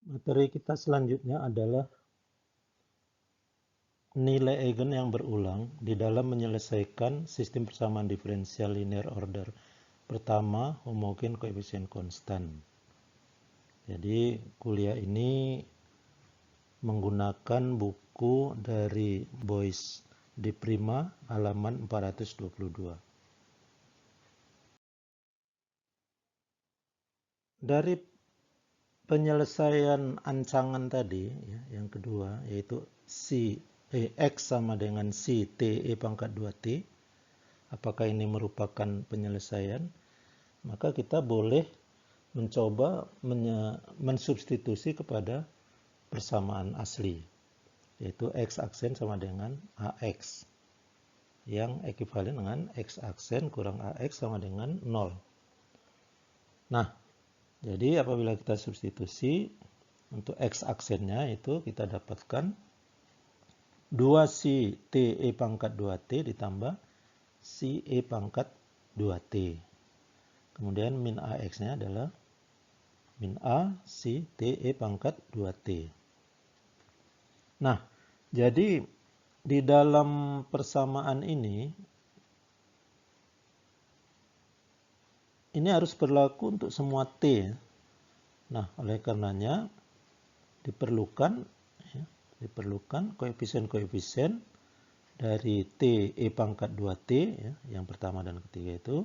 Materi kita selanjutnya adalah nilai eigen yang berulang di dalam menyelesaikan sistem persamaan diferensial linear order. Pertama, homogen koefisien konstan. Jadi kuliah ini menggunakan buku dari Boyce de Prima halaman 422. Dari penyelesaian ancangan tadi, ya, yang kedua, yaitu X sama dengan si T E pangkat 2T, apakah ini merupakan penyelesaian? Maka kita boleh mencoba mensubstitusi kepada persamaan asli, yaitu X aksen sama dengan AX, yang ekuivalen dengan X aksen kurang AX sama dengan 0. Nah, jadi apabila kita substitusi untuk X aksennya itu kita dapatkan 2si T E pangkat 2T ditambah si E pangkat 2T. Kemudian min AX-nya adalah min A si T E pangkat 2T. Nah, jadi di dalam persamaan ini harus berlaku untuk semua T. Nah, oleh karenanya diperlukan koefisien-koefisien dari T E pangkat 2T, ya, yang pertama dan ketiga itu,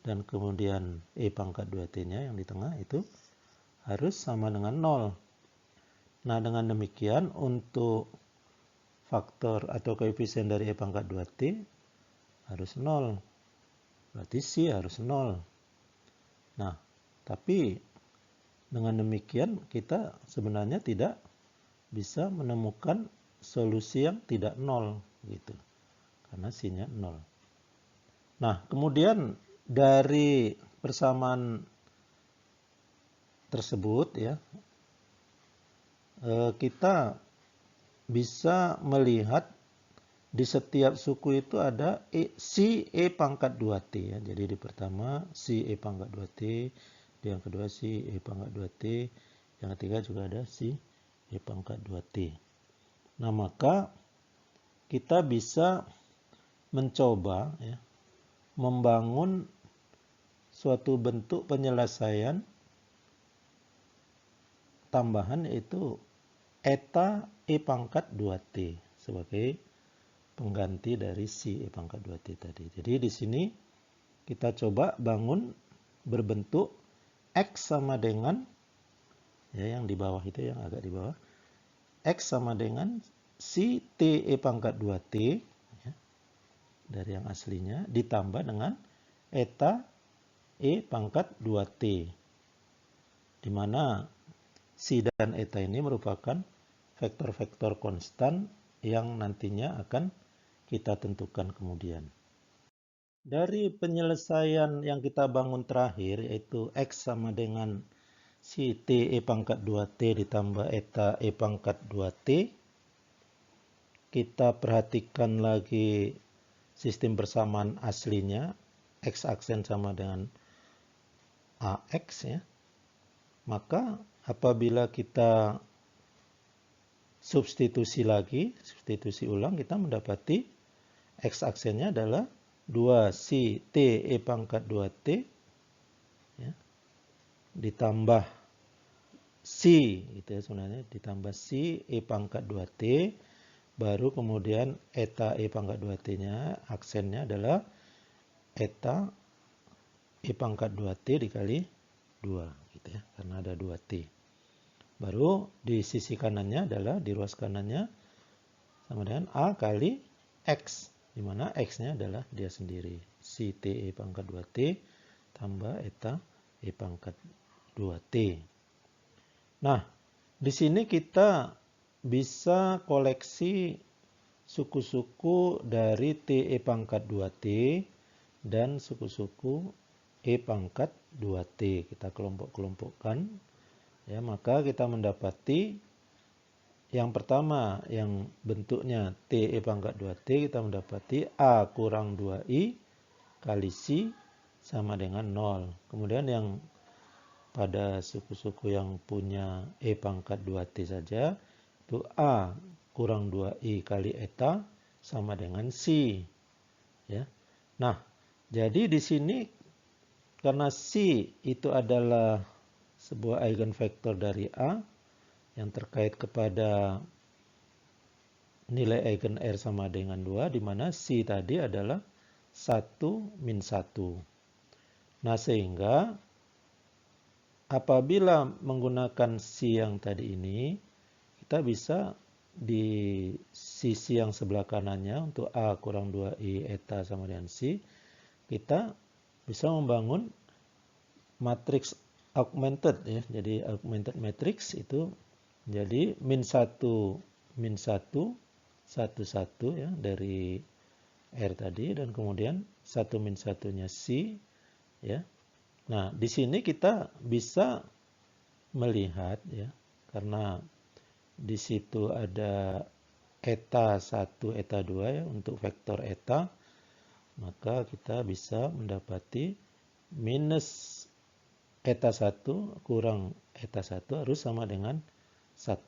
dan kemudian E pangkat 2T-nya yang di tengah itu harus sama dengan 0. Nah, dengan demikian untuk faktor atau koefisien dari E pangkat 2T harus 0. Berarti C harus 0. Nah, tapi dengan demikian kita sebenarnya tidak bisa menemukan solusi yang tidak 0 gitu. Karena C-nya 0. Nah, kemudian dari persamaan tersebut ya, kita bisa melihat di setiap suku itu ada si E pangkat 2T ya. Jadi di pertama si E pangkat 2T, di yang kedua si E pangkat 2T, yang ketiga juga ada si E pangkat 2T. Nah, maka kita bisa mencoba ya, membangun suatu bentuk penyelesaian tambahan yaitu eta E pangkat 2T sebagai pengganti dari si E pangkat 2T tadi. Jadi di sini kita coba bangun berbentuk X sama dengan, ya, yang di bawah itu, yang agak di bawah, X sama dengan si T E pangkat 2T ya, dari yang aslinya ditambah dengan eta E pangkat 2T, di mana si dan eta ini merupakan vektor-vektor konstan yang nantinya akan kita tentukan kemudian. Dari penyelesaian yang kita bangun terakhir, yaitu X sama dengan si T E pangkat 2T ditambah eta E pangkat 2T, kita perhatikan lagi sistem persamaan aslinya, X aksen sama dengan AX ya. Maka apabila kita substitusi ulang, kita mendapati X aksennya adalah 2si T E pangkat 2T ya, ditambah si gitu ya, sebenarnya ditambah si E pangkat 2T, baru kemudian eta E pangkat 2T-nya aksennya adalah eta E pangkat 2T dikali 2 gitu ya, karena ada 2T. Baru di sisi kanannya adalah, di ruas kanannya sama dengan A kali X, di mana X-nya adalah dia sendiri, si T E pangkat 2T tambah eta E pangkat 2T. Nah, di sini kita bisa koleksi suku-suku dari T E pangkat 2T dan suku-suku E pangkat 2T. Kita kelompok-kelompokkan. Ya, maka kita mendapati yang pertama yang bentuknya T E pangkat 2T, kita mendapati A kurang 2I kali C sama dengan 0. Kemudian yang pada suku-suku yang punya E pangkat 2T saja, itu A kurang 2I kali eta sama dengan C. Ya. Nah, jadi di sini karena C itu adalah sebuah eigenvektor dari A yang terkait kepada nilai eigen R sama dengan 2, di mana C tadi adalah 1 min 1. Nah, sehingga apabila menggunakan C yang tadi ini, kita bisa di sisi yang sebelah kanannya untuk A kurang 2I eta sama dengan C, kita bisa membangun matriks augmented ya. Jadi augmented matrix itu jadi min 1 min 1 1 1 ya dari R tadi, dan kemudian 1 min 1-nya C ya. Nah, di sini kita bisa melihat ya, karena di situ ada eta 1, eta 2 ya untuk vektor eta, maka kita bisa mendapati minus eta 1 kurang eta 1 harus sama dengan 1.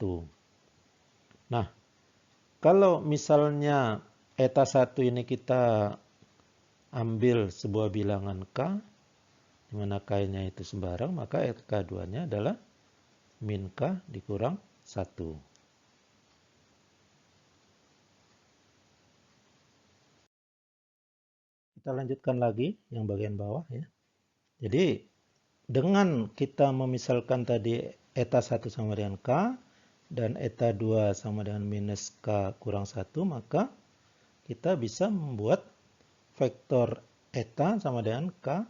Nah, kalau misalnya eta 1 ini kita ambil sebuah bilangan K, di mana K-nya itu sembarang, maka K2-nya adalah min K dikurang 1. Kita lanjutkan lagi yang bagian bawah ya. Jadi dengan kita memisalkan tadi eta 1 sama dengan K dan eta 2 sama dengan minus K kurang 1, maka kita bisa membuat vektor eta sama dengan K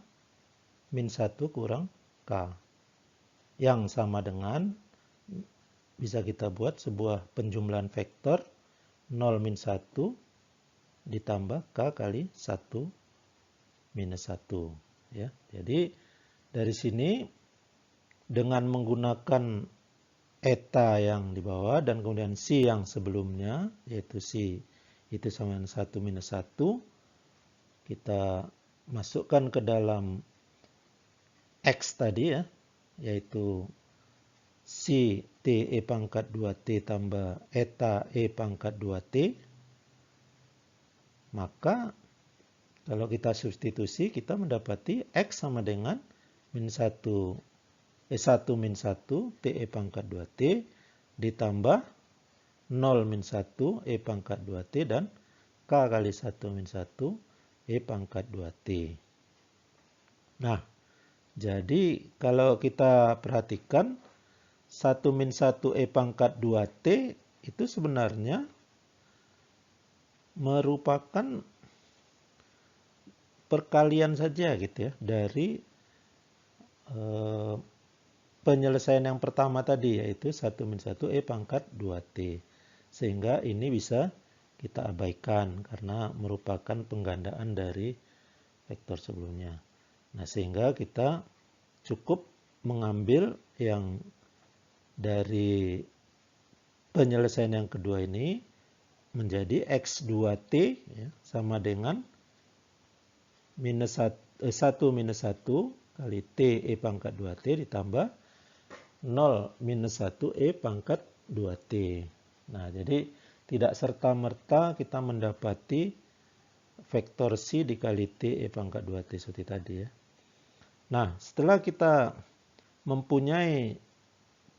min 1 kurang K. Yang sama dengan, bisa kita buat sebuah penjumlahan vektor 0 min 1 ditambah K kali 1 minus 1. Ya. Jadi dari sini dengan menggunakan eta yang di bawah dan kemudian C yang sebelumnya, yaitu C itu sama dengan 1 minus 1, kita masukkan ke dalam X tadi ya, yaitu C T E pangkat 2T tambah eta E pangkat 2T. Maka kalau kita substitusi, kita mendapati X sama dengan min 1 min 1 TE pangkat 2T ditambah 0 min 1 E pangkat 2T dan K kali 1 min 1 E pangkat 2T. Nah, jadi kalau kita perhatikan 1 min 1 E pangkat 2T itu sebenarnya merupakan perkalian saja gitu ya dari penyelesaian yang pertama tadi, yaitu 1 min 1 E pangkat 2T. Sehingga ini bisa kita abaikan karena merupakan penggandaan dari vektor sebelumnya. Nah, sehingga kita cukup mengambil yang dari penyelesaian yang kedua ini menjadi X2T ya, sama dengan minus 1 minus 1 kali T E pangkat 2T ditambah 0 minus 1 E pangkat 2T. Nah, jadi tidak serta-merta kita mendapati vektor C dikali T E pangkat 2T seperti tadi ya. Nah, setelah kita mempunyai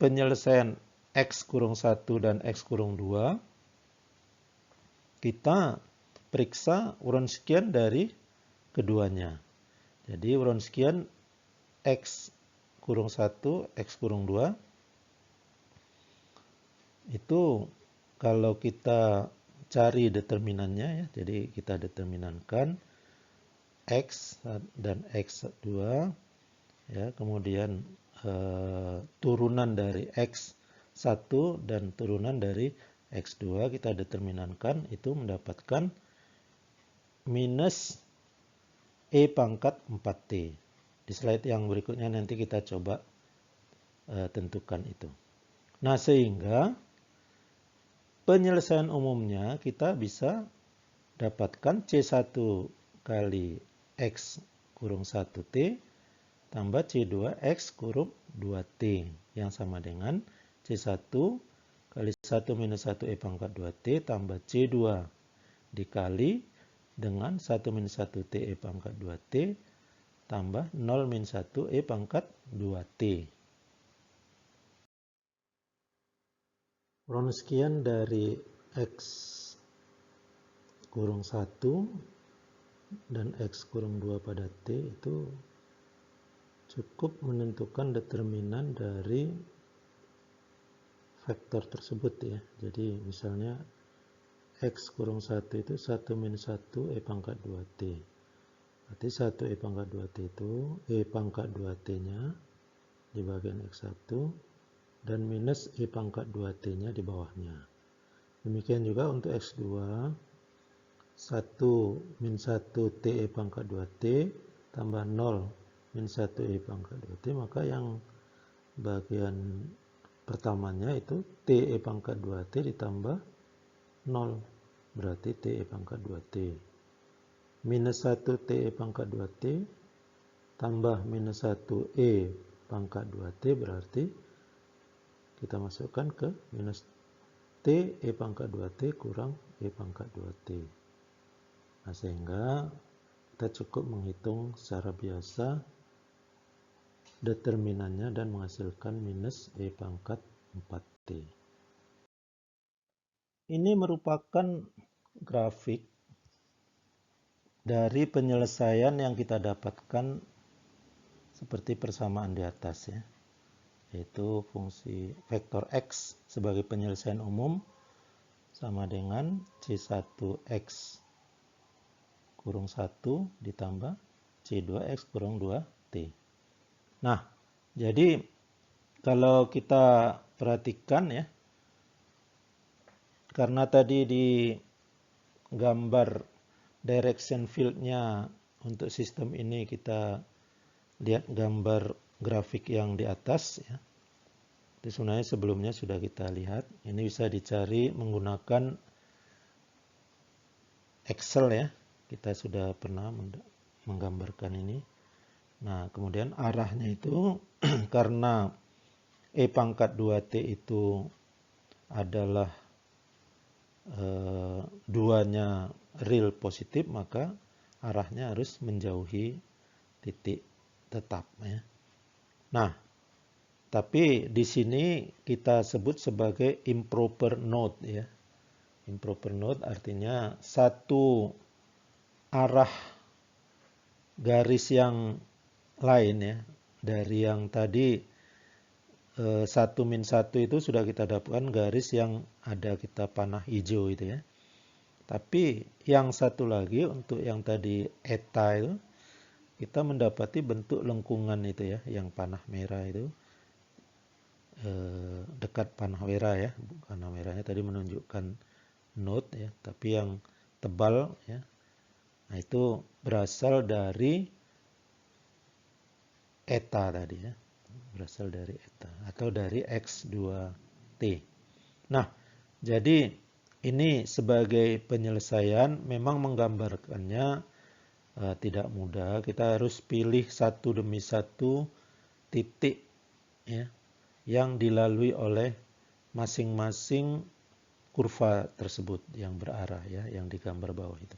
penyelesaian X kurung 1 dan X kurung 2, kita periksa Wronskian dari keduanya. Jadi Wronskian X kurung 1, X kurung 2 itu kalau kita cari determinannya ya, jadi kita determinankan X dan X2 ya, kemudian turunan dari X1 dan turunan dari X2 kita determinankan, itu mendapatkan minus E pangkat 4T. Di slide yang berikutnya nanti kita coba tentukan itu. Nah, sehingga penyelesaian umumnya kita bisa dapatkan C1 kali X kurung 1T tambah C2X kurung 2T yang sama dengan C1 kali 1 minus 1 E pangkat 2T tambah C2 dikali dengan 1 minus 1 T E pangkat 2T tambah 0 minus 1 E pangkat 2T. Sekian dari X kurung 1 dan X kurung 2 pada T itu cukup menentukan determinan dari vektor tersebut ya. Jadi misalnya X kurung 1 itu 1 minus 1 E pangkat 2T. Berarti 1 E pangkat 2T itu E pangkat 2T-nya di bagian X1 dan minus E pangkat 2T-nya di bawahnya. Demikian juga untuk X2 1 min 1 T E pangkat 2T tambah 0 min 1 E pangkat 2T, maka yang bagian pertamanya itu T E pangkat 2T ditambah 0, berarti T E pangkat 2T. Minus 1 T E pangkat 2T tambah minus 1 E pangkat 2T, berarti kita masukkan ke minus T E pangkat 2T kurang E pangkat 2T. Nah, sehingga kita cukup menghitung secara biasa determinannya dan menghasilkan minus E pangkat 4T. Ini merupakan grafik dari penyelesaian yang kita dapatkan seperti persamaan di atas ya. Yaitu fungsi vektor X sebagai penyelesaian umum sama dengan C1X kurung 1 ditambah C2X kurung 2T. Nah, jadi kalau kita perhatikan ya, karena tadi di gambar direction field-nya untuk sistem ini kita lihat gambar grafik yang di atas ya. Itu sebenarnya sebelumnya sudah kita lihat. Ini bisa dicari menggunakan Excel ya. Kita sudah pernah menggambarkan ini. Nah, kemudian arahnya itu karena E pangkat 2T itu adalah duanya real positif, maka arahnya harus menjauhi titik tetap ya. Nah, tapi di sini kita sebut sebagai improper node ya. Improper node artinya satu arah garis yang lain ya. Dari yang tadi 1 min 1 itu sudah kita dapatkan garis yang ada kita panah hijau itu ya. Tapi yang satu lagi untuk yang tadi eta itu kita mendapati bentuk lengkungan itu ya, yang panah merah itu dekat panah merah ya. Panah merahnya tadi menunjukkan node ya, tapi yang tebal ya. Nah, itu berasal dari eta tadi ya. Berasal dari eta atau dari X2T. Nah, jadi ini sebagai penyelesaian memang menggambarkannya tidak mudah. Kita harus pilih satu demi satu titik ya, yang dilalui oleh masing-masing kurva tersebut yang berarah ya, yang digambar bawah itu.